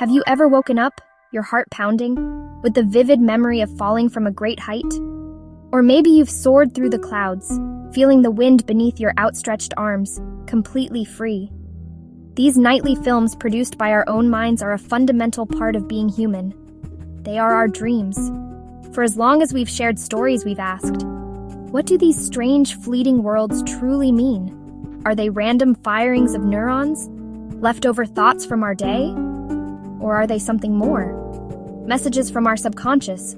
Have you ever woken up, your heart pounding, with the vivid memory of falling from a great height? Or maybe you've soared through the clouds, feeling the wind beneath your outstretched arms, completely free. These nightly films produced by our own minds are a fundamental part of being human. They are our dreams. For as long as we've shared stories, we've asked, what do these strange, fleeting worlds truly mean? Are they random firings of neurons? Leftover thoughts from our day? Or are they something more? Messages from our subconscious?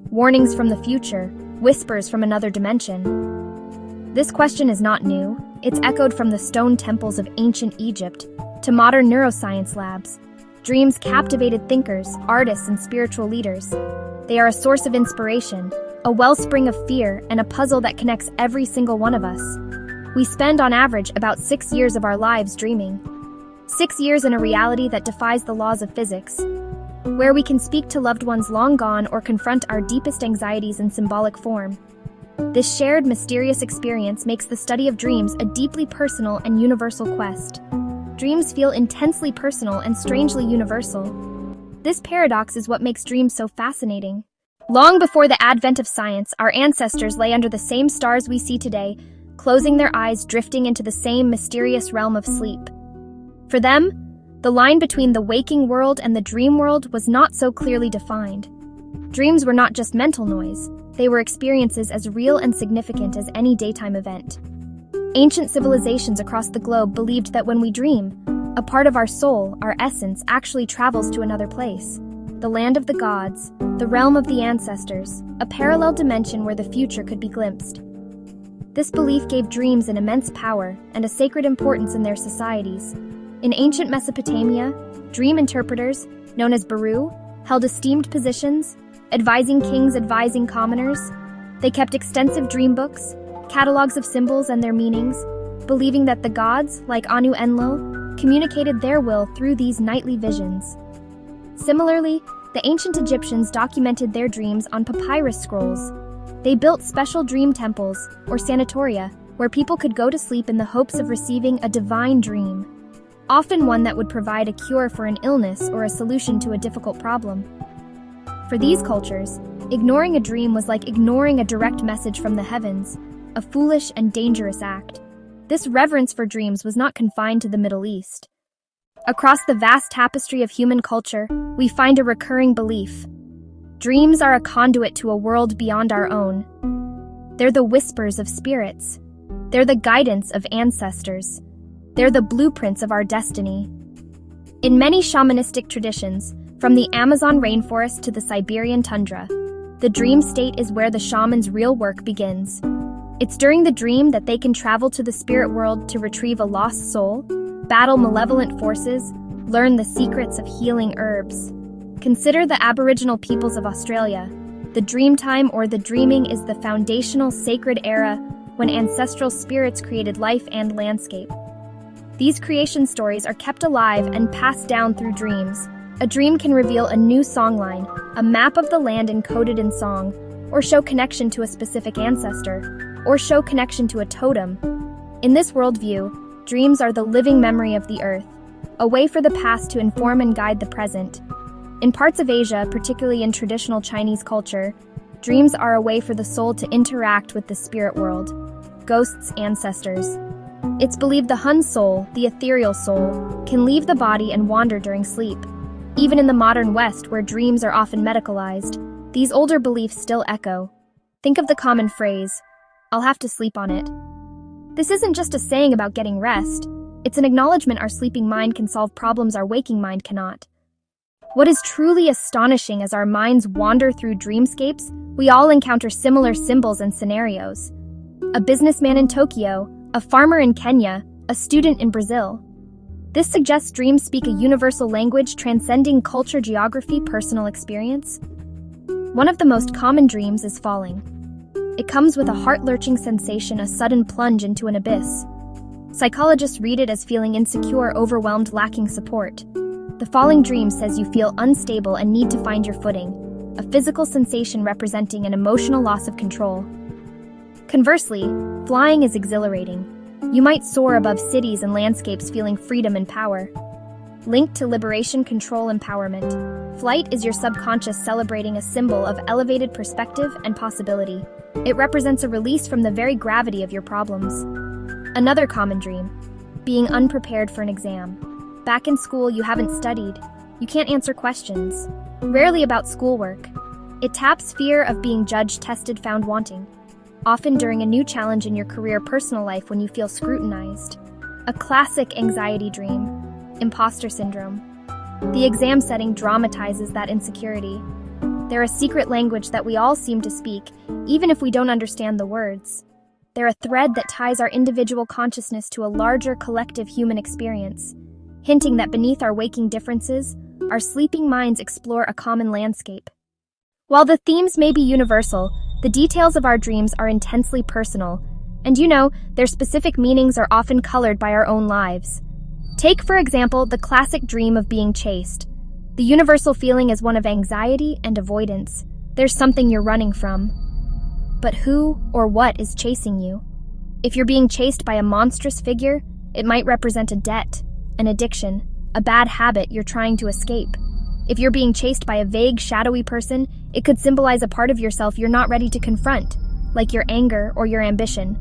Warnings from the future? Whispers from another dimension? This question is not new. It's echoed from the stone temples of ancient Egypt to modern neuroscience labs. Dreams captivated thinkers, artists, and spiritual leaders. They are a source of inspiration, a wellspring of fear, and a puzzle that connects every single one of us. We spend on average about 6 years of our lives dreaming. 6 years in a reality that defies the laws of physics, where we can speak to loved ones long gone or confront our deepest anxieties in symbolic form. This shared, mysterious experience makes the study of dreams a deeply personal and universal quest. Dreams feel intensely personal and strangely universal. This paradox is what makes dreams so fascinating. Long before the advent of science, our ancestors lay under the same stars we see today, closing their eyes, drifting into the same mysterious realm of sleep. For them, the line between the waking world and the dream world was not so clearly defined. Dreams were not just mental noise, they were experiences as real and significant as any daytime event. Ancient civilizations across the globe believed that when we dream, a part of our soul, our essence, actually travels to another place. The land of the gods, the realm of the ancestors, a parallel dimension where the future could be glimpsed. This belief gave dreams an immense power and a sacred importance in their societies. In ancient Mesopotamia, dream interpreters, known as baru, held esteemed positions, advising kings, advising commoners. They kept extensive dream books, catalogs of symbols and their meanings, believing that the gods, like Anu Enlil, communicated their will through these nightly visions. Similarly, the ancient Egyptians documented their dreams on papyrus scrolls. They built special dream temples, or sanatoria, where people could go to sleep in the hopes of receiving a divine dream, often one that would provide a cure for an illness or a solution to a difficult problem. For these cultures, ignoring a dream was like ignoring a direct message from the heavens, a foolish and dangerous act. This reverence for dreams was not confined to the Middle East. Across the vast tapestry of human culture, we find a recurring belief. Dreams are a conduit to a world beyond our own. They're the whispers of spirits. They're the guidance of ancestors. They're the blueprints of our destiny. In many shamanistic traditions, from the Amazon rainforest to the Siberian tundra, the dream state is where the shaman's real work begins. It's during the dream that they can travel to the spirit world to retrieve a lost soul, battle malevolent forces, learn the secrets of healing herbs. Consider the Aboriginal peoples of Australia. The dream time or the dreaming is the foundational sacred era when ancestral spirits created life and landscape. These creation stories are kept alive and passed down through dreams. A dream can reveal a new songline, a map of the land encoded in song, or show connection to a specific ancestor, or show connection to a totem. In this worldview, dreams are the living memory of the earth, a way for the past to inform and guide the present. In parts of Asia, particularly in traditional Chinese culture, dreams are a way for the soul to interact with the spirit world, ghosts, ancestors. It's believed the Hun soul, the ethereal soul, can leave the body and wander during sleep. Even in the modern West, where dreams are often medicalized, these older beliefs still echo. Think of the common phrase, "I'll have to sleep on it." This isn't just a saying about getting rest. It's an acknowledgement our sleeping mind can solve problems our waking mind cannot. What is truly astonishing as our minds wander through dreamscapes, we all encounter similar symbols and scenarios. A businessman in Tokyo, a farmer in Kenya, a student in Brazil. This suggests dreams speak a universal language transcending culture, geography, personal experience. One of the most common dreams is falling. It comes with a heart-lurching sensation, a sudden plunge into an abyss. Psychologists read it as feeling insecure, overwhelmed, lacking support. The falling dream says you feel unstable and need to find your footing, a physical sensation representing an emotional loss of control. Conversely, flying is exhilarating. You might soar above cities and landscapes feeling freedom and power. linked to liberation, control, empowerment. Flight is your subconscious celebrating a symbol of elevated perspective and possibility. It represents a release from the very gravity of your problems. Another common dream: being unprepared for an exam. Back in school, you haven't studied. You can't answer questions. Rarely about schoolwork. It taps fear of being judged, tested, found wanting. Often during a new challenge in your career, personal life, when you feel scrutinized. A classic anxiety dream: imposter syndrome. The exam setting dramatizes that insecurity. They're a secret language that we all seem to speak, even if we don't understand the words. They're a thread that ties our individual consciousness to a larger collective human experience, hinting that beneath our waking differences, our sleeping minds explore a common landscape. While the themes may be universal, the details of our dreams are intensely personal, and their specific meanings are often colored by our own lives. Take, for example, the classic dream of being chased. The universal feeling is one of anxiety and avoidance. There's something you're running from. But who or what is chasing you? If you're being chased by a monstrous figure, it might represent a debt, an addiction, a bad habit you're trying to escape. If you're being chased by a vague, shadowy person, it could symbolize a part of yourself you're not ready to confront, like your anger or your ambition.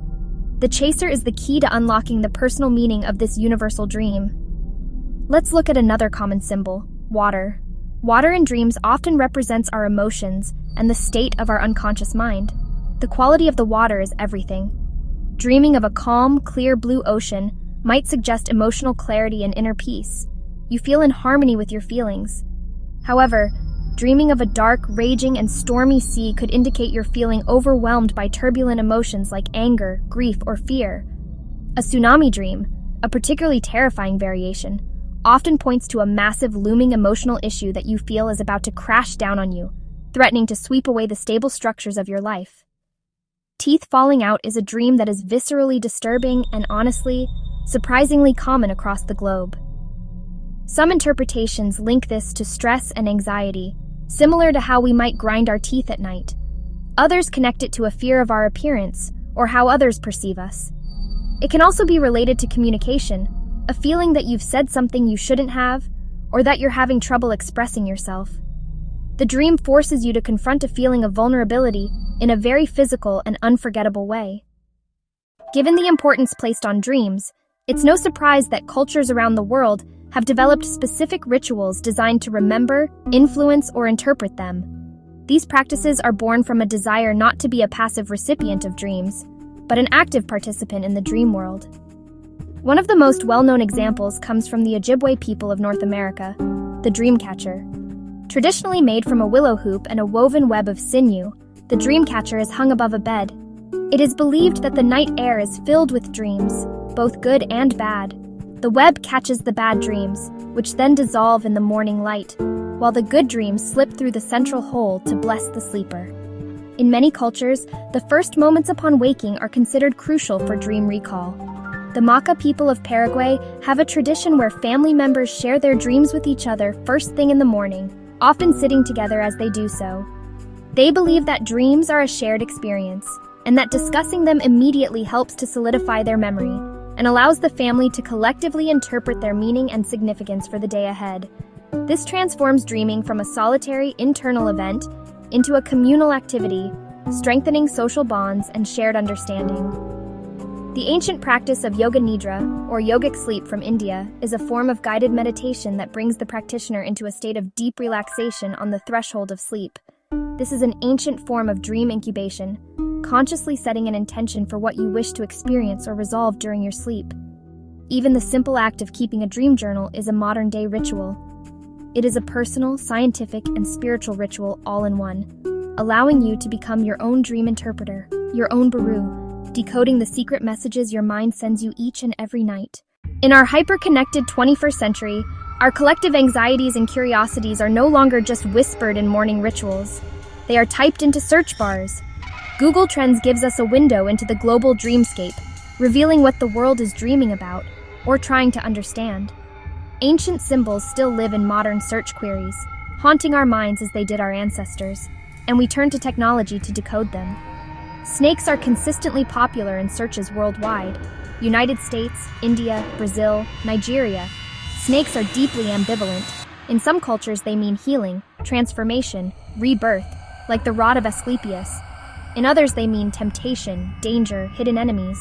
The chaser is the key to unlocking the personal meaning of this universal dream. Let's look at another common symbol: water. Water in dreams often represents our emotions and the state of our unconscious mind. The quality of the water is everything. Dreaming of a calm, clear blue ocean might suggest emotional clarity and inner peace. You feel in harmony with your feelings. However, dreaming of a dark, raging, and stormy sea could indicate you're feeling overwhelmed by turbulent emotions like anger, grief, or fear. A tsunami dream, a particularly terrifying variation, often points to a massive, looming emotional issue that you feel is about to crash down on you, threatening to sweep away the stable structures of your life. Teeth falling out is a dream that is viscerally disturbing and, honestly, surprisingly common across the globe. Some interpretations link this to stress and anxiety, similar to how we might grind our teeth at night. Others connect it to a fear of our appearance or how others perceive us. It can also be related to communication, a feeling that you've said something you shouldn't have, or that you're having trouble expressing yourself. The dream forces you to confront a feeling of vulnerability in a very physical and unforgettable way. Given the importance placed on dreams, it's no surprise that cultures around the world have developed specific rituals designed to remember, influence, or interpret them. These practices are born from a desire not to be a passive recipient of dreams, but an active participant in the dream world. One of the most well-known examples comes from the Ojibwe people of North America, the dream catcher. Traditionally made from a willow hoop and a woven web of sinew, the dream catcher is hung above a bed. It is believed that the night air is filled with dreams, both good and bad. The web catches the bad dreams, which then dissolve in the morning light, while the good dreams slip through the central hole to bless the sleeper. In many cultures, the first moments upon waking are considered crucial for dream recall. The Maka people of Paraguay have a tradition where family members share their dreams with each other first thing in the morning, often sitting together as they do so. They believe that dreams are a shared experience, and that discussing them immediately helps to solidify their memory, and allows the family to collectively interpret their meaning and significance for the day ahead. This transforms dreaming from a solitary, internal event into a communal activity, strengthening social bonds and shared understanding. The ancient practice of Yoga Nidra, or yogic sleep from India, is a form of guided meditation that brings the practitioner into a state of deep relaxation on the threshold of sleep. This is an ancient form of dream incubation, consciously setting an intention for what you wish to experience or resolve during your sleep. Even the simple act of keeping a dream journal is a modern-day ritual. It is a personal, scientific, and spiritual ritual all in one, allowing you to become your own dream interpreter, your own guru, decoding the secret messages your mind sends you each and every night. In our hyper-connected 21st century, our collective anxieties and curiosities are no longer just whispered in morning rituals. They are typed into search bars. Google Trends gives us a window into the global dreamscape, revealing what the world is dreaming about or trying to understand. Ancient symbols still live in modern search queries, haunting our minds as they did our ancestors, and we turn to technology to decode them. Snakes are consistently popular in searches worldwide: United States, India, Brazil, Nigeria. Snakes are deeply ambivalent. In some cultures, they mean healing, transformation, rebirth, like the rod of Asclepius. In others, they mean temptation, danger, hidden enemies.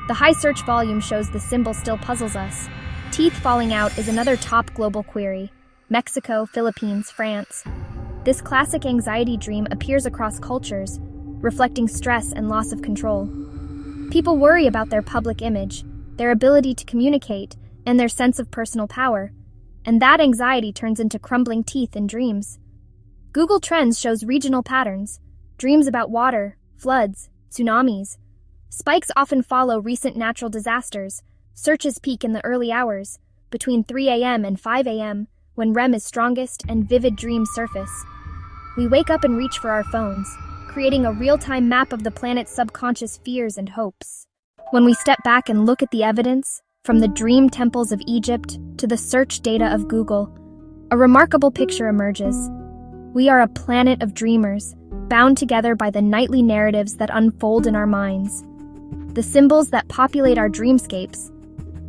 The high search volume shows the symbol still puzzles us. Teeth falling out is another top global query. Mexico, Philippines, France. This classic anxiety dream appears across cultures, reflecting stress and loss of control. People worry about their public image, their ability to communicate, and their sense of personal power, and that anxiety turns into crumbling teeth in dreams. Google Trends shows regional patterns, dreams about water, floods, tsunamis. Spikes often follow recent natural disasters. Searches peak in the early hours, between 3 a.m. and 5 a.m., when REM is strongest and vivid dreams surface. We wake up and reach for our phones, creating a real-time map of the planet's subconscious fears and hopes. When we step back and look at the evidence, from the dream temples of Egypt to the search data of Google, a remarkable picture emerges. We are a planet of dreamers, bound together by the nightly narratives that unfold in our minds. The symbols that populate our dreamscapes,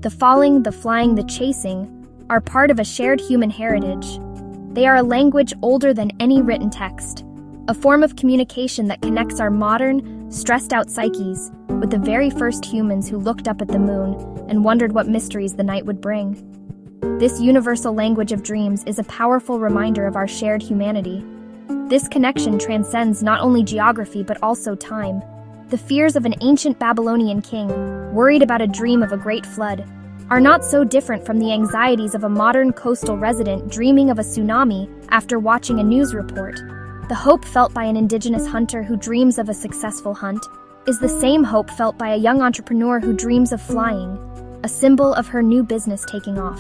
the falling, the flying, the chasing, are part of a shared human heritage. They are a language older than any written text, a form of communication that connects our modern, stressed-out psyches with the very first humans who looked up at the moon and wondered what mysteries the night would bring. This universal language of dreams is a powerful reminder of our shared humanity. This connection transcends not only geography but also time. The fears of an ancient Babylonian king, worried about a dream of a great flood, are not so different from the anxieties of a modern coastal resident dreaming of a tsunami after watching a news report. The hope felt by an indigenous hunter who dreams of a successful hunt is the same hope felt by a young entrepreneur who dreams of flying, a symbol of her new business taking off.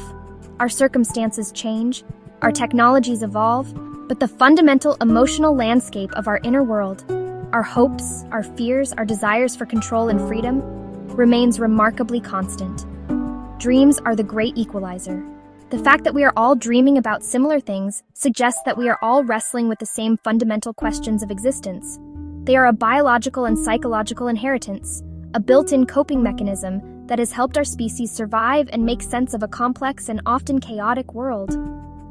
Our circumstances change, our technologies evolve, but the fundamental emotional landscape of our inner world, our hopes, our fears, our desires for control and freedom, remains remarkably constant. Dreams are the great equalizer. The fact that we are all dreaming about similar things suggests that we are all wrestling with the same fundamental questions of existence. They are a biological and psychological inheritance, a built-in coping mechanism that has helped our species survive and make sense of a complex and often chaotic world.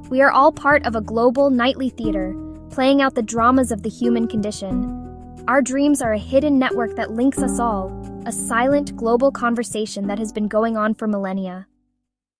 We are all part of a global nightly theater, playing out the dramas of the human condition. Our dreams are a hidden network that links us all, a silent global conversation that has been going on for millennia.